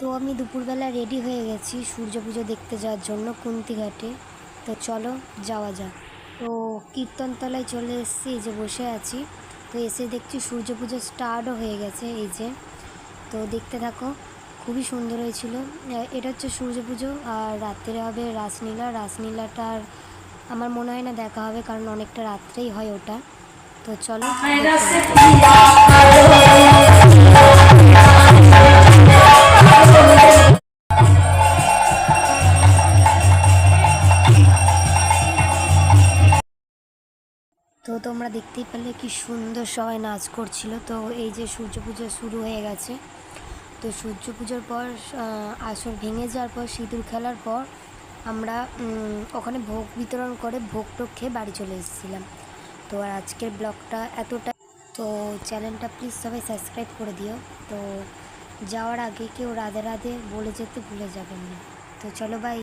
তো আমি দুপুরবেলা রেডি হয়ে গেছি সূর্য পুজো দেখতে যাওয়ার জন্য কুন্তিঘাটে। তো চলো যাওয়া যাক। তো কীর্তনতলায় চলে এসেছি, এই যে বসে আছি। তো এসে দেখছি সূর্য পুজো স্টার্টও হয়ে গেছে, এই যে। তো দেখতে থাকো, খুবই সুন্দর হয়েছিল। এটা হচ্ছে সূর্য পুজো, আর রাত্রে হবে রাসলীলা। রাসলীলাটার আমার মনে হয় না দেখা হবে, কারণ অনেকটা রাত্রেই হয় ওটা। তো চলো তো তোমরা দেখতেই পেলে কি সুন্দর সবাই নাচ করছিল। তো এই যে সূর্য পুজো শুরু হয়ে গেছে। তো সূর্য পুজোর পর আসর ভেঙে যাওয়ার পর, সিঁদুর খেলার পর আমরা ওখানে ভোগ বিতরণ করে ভোগ টোগ খেয়ে বাড়ি চলে এসেছিলাম। তো আর আজকের ব্লগটা এতটা। তো চ্যানেলটা প্লিজ সবাই সাবস্ক্রাইব করে দিও। তো যাওয়ার আগে কেউ রাধে রাধে বলে যেতে ভুলে যাবেন না। তো চলো বাই।